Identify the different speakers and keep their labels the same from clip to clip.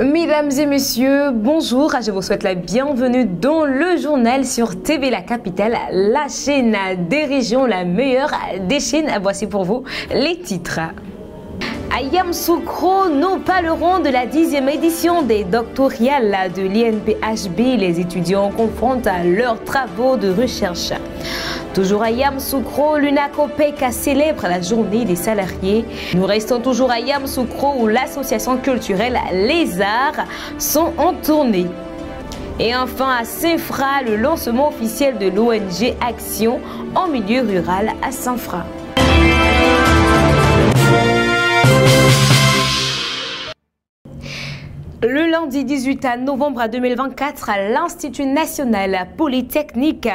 Speaker 1: Mesdames et messieurs, bonjour, je vous souhaite la bienvenue dans le journal sur TV La Capitale, la chaîne des régions, la meilleure des chaînes. Voici pour vous les titres. À Yamoussoukro, nous parlerons de la 10e édition des doctorales de l'INPHB. Les étudiants confrontent leurs travaux de recherche. Toujours à Yamoussoukro, l'UNACOPEC célèbre la journée des salariés. Nous restons toujours à Yamoussoukro où l'association culturelle Les Arts sont en tournée. Et enfin à Saint-Fra, le lancement officiel de l'ONG Action en milieu rural à Saint-Fra. Le lundi 18 novembre 2024, l'Institut national polytechnique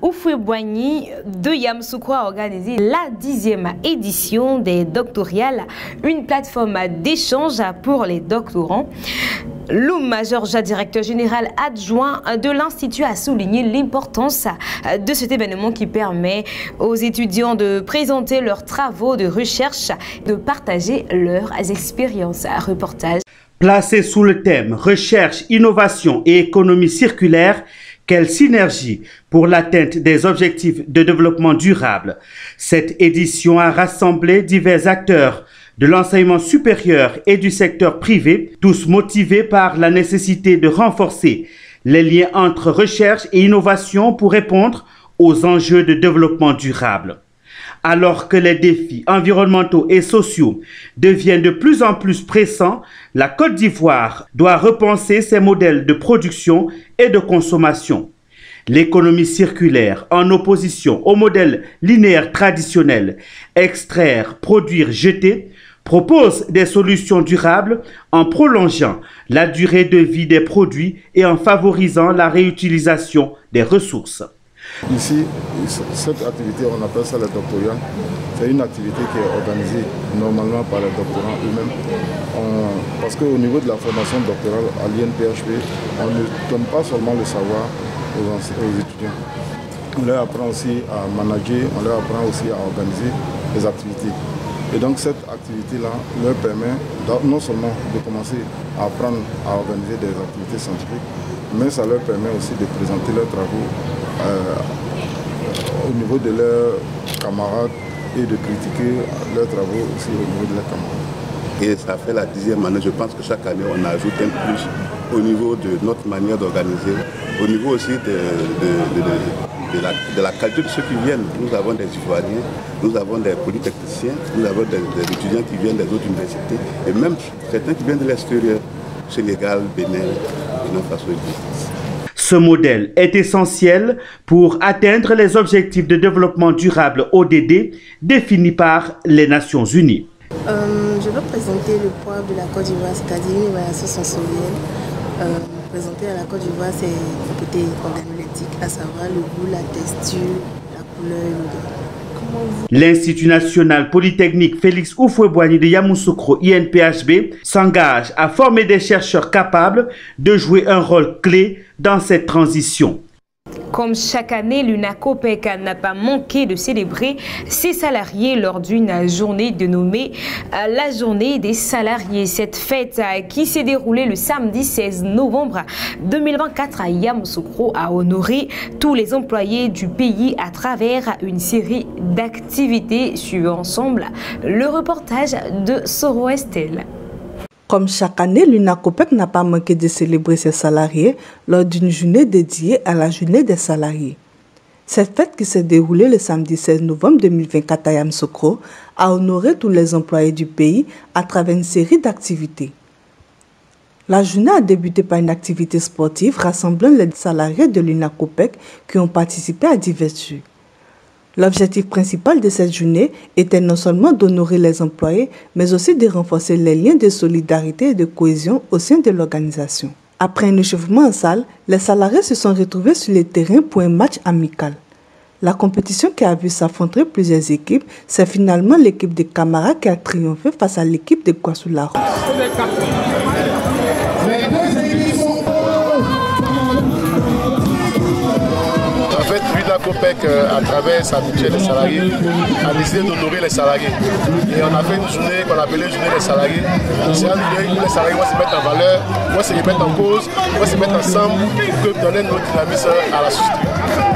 Speaker 1: Houphouët-Boigny de Yamoussoukro a organisé la 10e édition des doctorales, une plateforme d'échange pour les doctorants. Loum Georgia, directeur général adjoint de l'Institut, a souligné l'importance de cet événement qui permet aux étudiants de présenter leurs travaux de recherche, de partager leurs expériences. Reportage.
Speaker 2: Placé sous le thème « Recherche, innovation et économie circulaire », quelle synergie pour l'atteinte des objectifs de développement durable. Cette édition a rassemblé divers acteurs de l'enseignement supérieur et du secteur privé, tous motivés par la nécessité de renforcer les liens entre recherche et innovation pour répondre aux enjeux de développement durable. Alors que les défis environnementaux et sociaux deviennent de plus en plus pressants, la Côte d'Ivoire doit repenser ses modèles de production et de consommation. L'économie circulaire, en opposition au modèle linéaire traditionnel, extraire, produire, jeter, propose des solutions durables en prolongeant la durée de vie des produits et en favorisant la réutilisation des ressources.
Speaker 3: Ici, cette activité, on appelle ça le doctorat. C'est une activité qui est organisée normalement par les doctorants eux-mêmes. Parce qu'au niveau de la formation doctorale à l'INPHB, on ne donne pas seulement le savoir aux étudiants. On leur apprend aussi à manager, on leur apprend aussi à organiser les activités. Et donc cette activité-là leur permet non seulement de commencer à apprendre à organiser des activités scientifiques, mais ça leur permet aussi de présenter leurs travaux au niveau de leurs camarades et de critiquer leurs travaux aussi au niveau de leurs camarades.
Speaker 4: Et ça fait la 10e année, je pense que chaque année on ajoute un plus au niveau de notre manière d'organiser, au niveau aussi de la qualité de ceux qui viennent. Nous avons des Ivoiriens, nous avons des polytechniciens, nous avons des étudiants qui viennent des autres universités et même certains qui viennent de l'extérieur, Sénégal, Bénin, Burkina Faso.
Speaker 2: Ce modèle est essentiel pour atteindre les objectifs de développement durable ODD définis par les Nations Unies.
Speaker 5: Je veux présenter le poids de la Côte d'Ivoire, c'est-à-dire une évaluation sensorielle. Présenter à la Côte d'Ivoire, c'est le côté organoleptique, à savoir le goût, la texture, la couleur et l'odeur.
Speaker 2: L'Institut national polytechnique Félix Houphouët-Boigny de Yamoussoukro, INPHB, s'engage à former des chercheurs capables de jouer un rôle clé dans cette transition.
Speaker 1: Comme chaque année, l'UNACOPEC n'a pas manqué de célébrer ses salariés lors d'une journée dénommée la journée des salariés. Cette fête qui s'est déroulée le samedi 16 novembre 2024 à Yamoussoukro a honoré tous les employés du pays à travers une série d'activités. Suivons ensemble le reportage de Soro Estelle.
Speaker 6: Comme chaque année, l'UNACOPEC n'a pas manqué de célébrer ses salariés lors d'une journée dédiée à la journée des salariés. Cette fête qui s'est déroulée le samedi 16 novembre 2024 à Yamoussoukro a honoré tous les employés du pays à travers une série d'activités. La journée a débuté par une activité sportive rassemblant les salariés de l'UNACOPEC qui ont participé à divers jeux. L'objectif principal de cette journée était non seulement d'honorer les employés, mais aussi de renforcer les liens de solidarité et de cohésion au sein de l'organisation. Après un échauffement en salle, les salariés se sont retrouvés sur le terrain pour un match amical. La compétition qui a vu s'affronter plusieurs équipes, c'est finalement l'équipe de Camara qui a triomphé face à l'équipe de Guassoularo.
Speaker 3: En fait, lui, l'UNACOPEC, à travers sa mutuelle des salariés, a décidé d'honorer les salariés. Et on a fait une journée qu'on appelait Journée des salariés. C'est un lieu où les salariés vont se mettre en valeur, vont se remettre en cause, vont se mettre ensemble pour donner notre dynamisme à la société.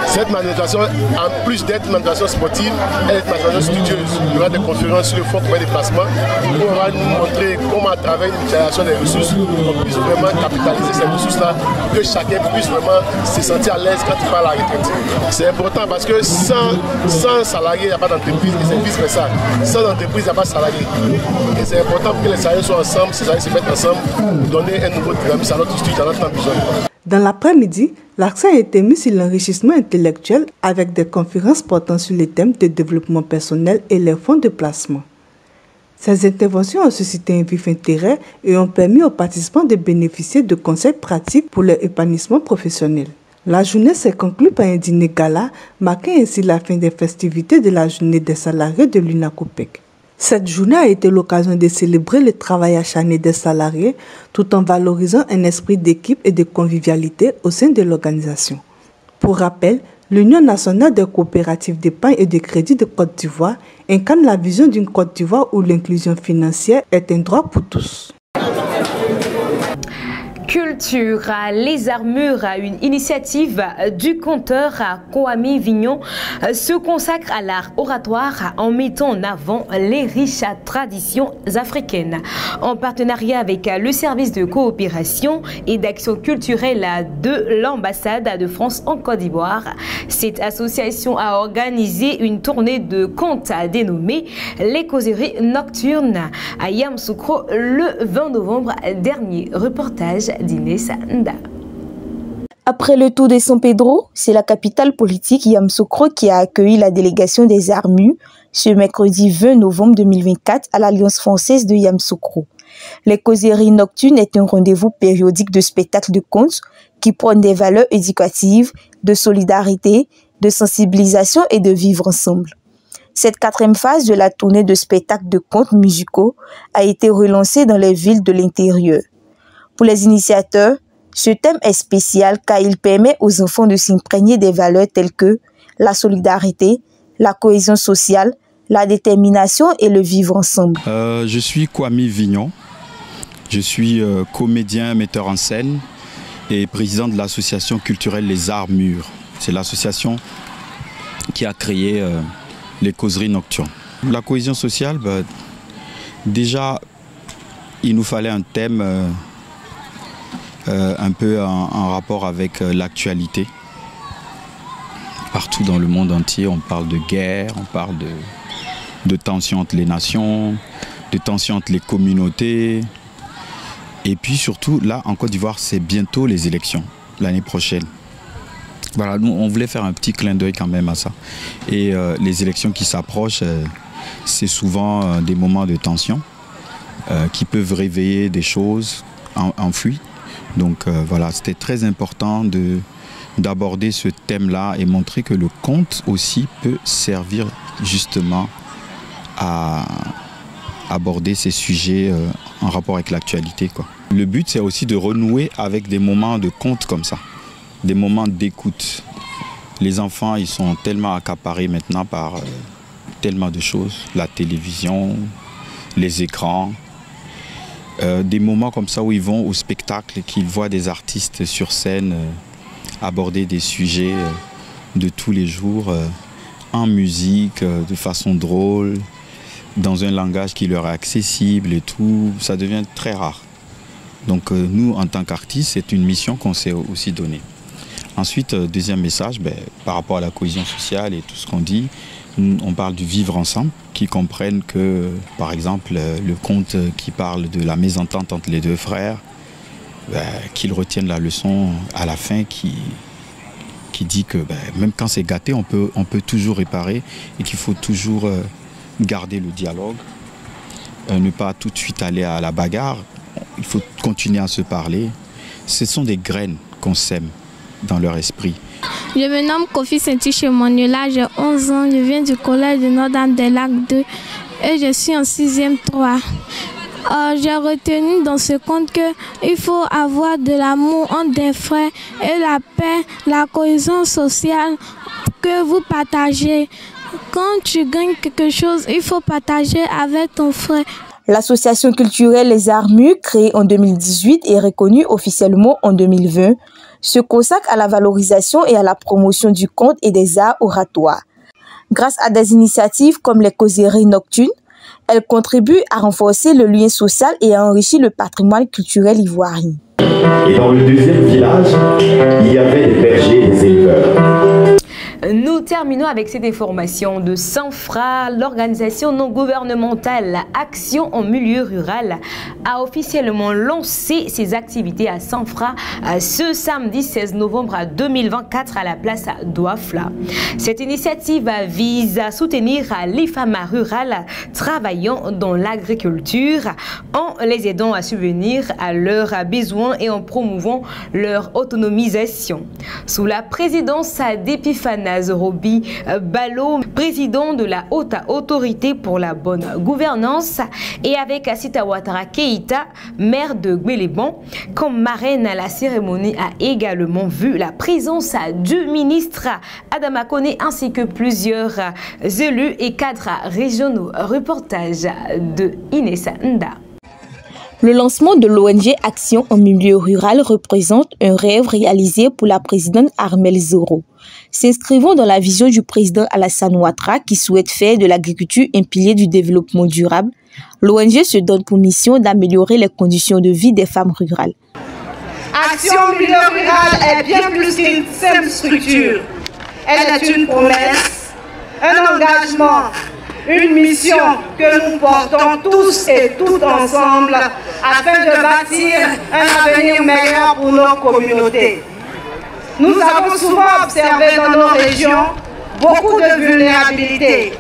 Speaker 3: Cette manifestation, en plus d'être une manifestation sportive, elle est une manifestation studieuse. Il y aura des conférences sur le fonds commun des placements où on va nous montrer comment, à travers une utilisation des ressources, on puisse vraiment capitaliser ces ressources-là, que chacun puisse vraiment se sentir à l'aise quand il parle à la retraite. C'est important parce que sans salarié, il n'y a pas d'entreprise, et c'est vice-versa. Sans entreprise, il n'y a pas de salarié. Et c'est important que les salariés soient ensemble, ces salariés se mettent ensemble pour donner un nouveau dynamisme à notre structure, à notre besoin.
Speaker 6: Dans l'après-midi, l'accent a été mis sur l'enrichissement intellectuel avec des conférences portant sur les thèmes de développement personnel et les fonds de placement. Ces interventions ont suscité un vif intérêt et ont permis aux participants de bénéficier de conseils pratiques pour leur épanouissement professionnel. La journée s'est conclue par un dîner gala, marquant ainsi la fin des festivités de la journée des salariés de l'UNACOPEC. Cette journée a été l'occasion de célébrer le travail acharné des salariés tout en valorisant un esprit d'équipe et de convivialité au sein de l'organisation. Pour rappel, l'Union nationale des coopératives d'épargne et de crédit de Côte d'Ivoire incarne la vision d'une Côte d'Ivoire où l'inclusion financière est un droit pour tous.
Speaker 1: Culture, les armures, une initiative du conteur Kwame Vignon se consacre à l'art oratoire en mettant en avant les riches traditions africaines. En partenariat avec le service de coopération et d'action culturelle de l'ambassade de France en Côte d'Ivoire, cette association a organisé une tournée de contes dénommée Les Causeries Nocturnes à Yamoussoukro le 20 novembre dernier. Reportage d'Inès Nda.
Speaker 7: Après le tour de San Pedro, c'est la capitale politique Yamoussoukro qui a accueilli la délégation des Armus ce mercredi 20 novembre 2024 à l'Alliance française de Yamoussoukro. Les Causeries Nocturnes est un rendez-vous périodique de spectacles de contes qui prônent des valeurs éducatives, de solidarité, de sensibilisation et de vivre ensemble. Cette quatrième phase de la tournée de spectacles de contes musicaux a été relancée dans les villes de l'intérieur. Pour les initiateurs, ce thème est spécial car il permet aux enfants de s'imprégner des valeurs telles que la solidarité, la cohésion sociale, la détermination et le vivre ensemble.
Speaker 8: Je suis Kwame Vignon, je suis comédien, metteur en scène et président de l'association culturelle Les Armures. C'est l'association qui a créé les Causeries Nocturnes. La cohésion sociale, déjà, il nous fallait un thème un peu en rapport avec l'actualité. Partout dans le monde entier, on parle de guerre, on parle de tensions entre les nations, de tensions entre les communautés. Et puis surtout, là, en Côte d'Ivoire, c'est bientôt les élections, l'année prochaine. Voilà, nous, on voulait faire un petit clin d'œil quand même à ça. Et les élections qui s'approchent, c'est souvent des moments de tension qui peuvent réveiller des choses enfouies. Donc voilà, c'était très important d'aborder ce thème-là et montrer que le conte aussi peut servir justement à aborder ces sujets en rapport avec l'actualité, quoi. Le but, c'est aussi de renouer avec des moments de conte comme ça, des moments d'écoute. Les enfants, ils sont tellement accaparés maintenant par tellement de choses, la télévision, les écrans. Des moments comme ça où ils vont au spectacle, qu'ils voient des artistes sur scène aborder des sujets de tous les jours en musique, de façon drôle, dans un langage qui leur est accessible et tout, ça devient très rare. Donc nous, en tant qu'artistes, c'est une mission qu'on s'est aussi donnée. Ensuite, deuxième message, par rapport à la cohésion sociale et tout ce qu'on dit, on parle du vivre ensemble, qui comprennent que, par exemple, le conte qui parle de la mésentente entre les deux frères, qu'ils retiennent la leçon à la fin qui dit que même quand c'est gâté, on peut toujours réparer et qu'il faut toujours garder le dialogue, ne pas tout de suite aller à la bagarre, il faut continuer à se parler. Ce sont des graines qu'on sème dans leur esprit.
Speaker 9: Je me nomme Kofi Senti-Chemoniola, j'ai 11 ans, je viens du collège de Notre-Dame des Lacs 2 et je suis en 6e 3. j'ai retenu dans ce conte qu'il faut avoir de l'amour entre des frères et la paix, la cohésion sociale que vous partagez. Quand tu gagnes quelque chose, il faut partager avec ton frère.
Speaker 7: L'association culturelle Les Armus, créée en 2018 et reconnue officiellement en 2020, se consacre à la valorisation et à la promotion du conte et des arts oratoires. Grâce à des initiatives comme les causeries nocturnes, elle contribue à renforcer le lien social et à enrichir le patrimoine culturel ivoirien.
Speaker 10: Et dans le deuxième village, il y avait des bergers et des éleveurs.
Speaker 1: Nous terminons avec cette information de Sanfra. L'organisation non gouvernementale Action en milieu rural a officiellement lancé ses activités à Sanfra ce samedi 16 novembre 2024 à la place Douafla. Cette initiative vise à soutenir les femmes rurales travaillant dans l'agriculture en les aidant à subvenir à leurs besoins et en promouvant leur autonomisation. Sous la présidence d'Epiphana Zorobi Balo, président de la Haute Autorité pour la bonne gouvernance, et avec Sita Ouattara Keïta, maire de Gbéléban, comme marraine à la cérémonie, a également vu la présence du ministre Adama Koné ainsi que plusieurs élus et cadres régionaux. Reportage de Inessa Nda.
Speaker 7: Le lancement de l'ONG Action en milieu rural représente un rêve réalisé pour la présidente Armelle Zoro. S'inscrivant dans la vision du président Alassane Ouattara qui souhaite faire de l'agriculture un pilier du développement durable, l'ONG se donne pour mission d'améliorer les conditions de vie des femmes rurales.
Speaker 11: Action milieu rural est bien plus qu'une simple structure. Elle est une promesse, un engagement, une mission que nous portons tous et toutes ensemble afin de bâtir un avenir meilleur pour nos communautés. Nous avons souvent observé dans nos régions beaucoup de vulnérabilité,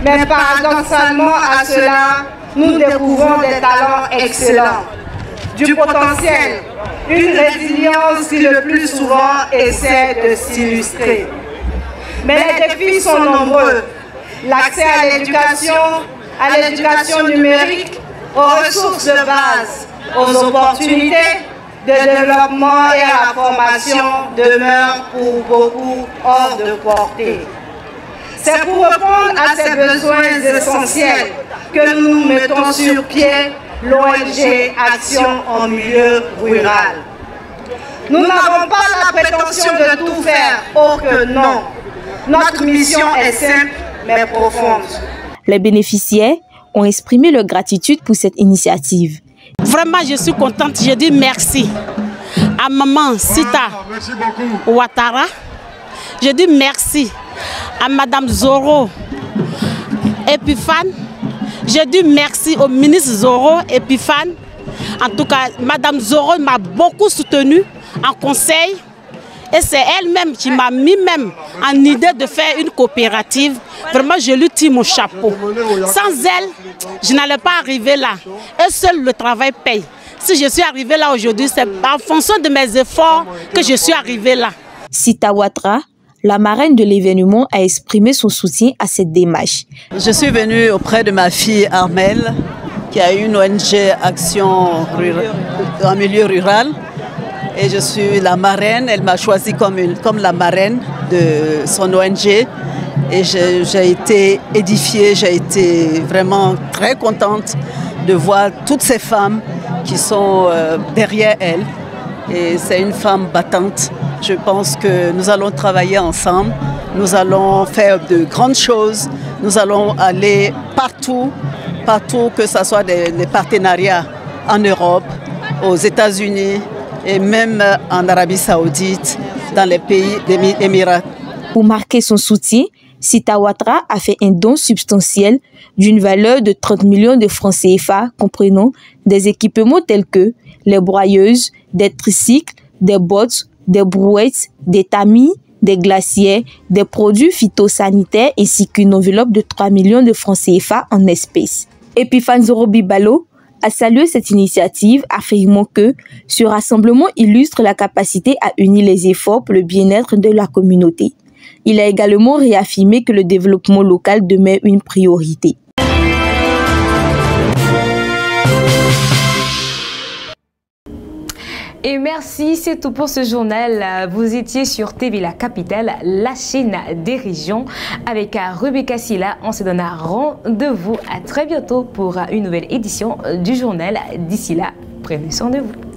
Speaker 11: mais paradoxalement à cela, nous découvrons des talents excellents, du potentiel, une résilience qui le plus souvent essaie de s'illustrer. Mais les défis sont nombreux. L'accès à l'éducation numérique, aux ressources de base, aux opportunités de développement et à la formation demeurent pour beaucoup hors de portée. C'est pour répondre à ces besoins essentiels que nous mettons sur pied l'ONG Action en milieu rural. Nous n'avons pas la prétention de tout faire, oh que non. Notre mission est simple mais profonde.
Speaker 7: Les bénéficiaires ont exprimé leur gratitude pour cette initiative.
Speaker 12: Vraiment, je suis contente. Je dis merci à maman Sita Ouattara. Je dis merci à madame Zoro Epiphane. Je dis merci au ministre Zoro Epiphane. En tout cas, madame Zoro m'a beaucoup soutenue en conseil. Et c'est elle-même qui m'a mis même en idée de faire une coopérative. Vraiment, je lui tire mon chapeau. Sans elle, je n'allais pas arriver là. Et seul le travail paye. Si je suis arrivée là aujourd'hui, c'est en fonction de mes efforts que je suis arrivée là.
Speaker 7: Sita Ouattara, la marraine de l'événement, a exprimé son soutien à cette démarche.
Speaker 13: Je suis venue auprès de ma fille Armelle, qui a une ONG Action en milieu rural. Et je suis la marraine, elle m'a choisie comme la marraine de son ONG. Et j'ai été édifiée, j'ai été vraiment très contente de voir toutes ces femmes qui sont derrière elle. Et c'est une femme battante. Je pense que nous allons travailler ensemble, nous allons faire de grandes choses, nous allons aller partout, que ce soit des partenariats en Europe, aux États-Unis, et même en Arabie Saoudite, dans les pays des Émirats.
Speaker 7: Pour marquer son soutien, Sita Ouattara a fait un don substantiel d'une valeur de 30 millions de francs CFA, comprenant des équipements tels que les broyeuses, des tricycles, des bottes, des brouettes, des tamis, des glacières, des produits phytosanitaires ainsi qu'une enveloppe de 3 millions de francs CFA en espèces. Epiphane Zorobi Balo a salué cette initiative, affirmant que ce rassemblement illustre la capacité à unir les efforts pour le bien-être de la communauté. Il a également réaffirmé que le développement local demeure une priorité.
Speaker 1: Et merci, c'est tout pour ce journal. Vous étiez sur TV La Capitale, la chaîne des régions, avec Rebecca Silla. On se donne rendez-vous à très bientôt pour une nouvelle édition du journal. D'ici là, prenez soin de vous.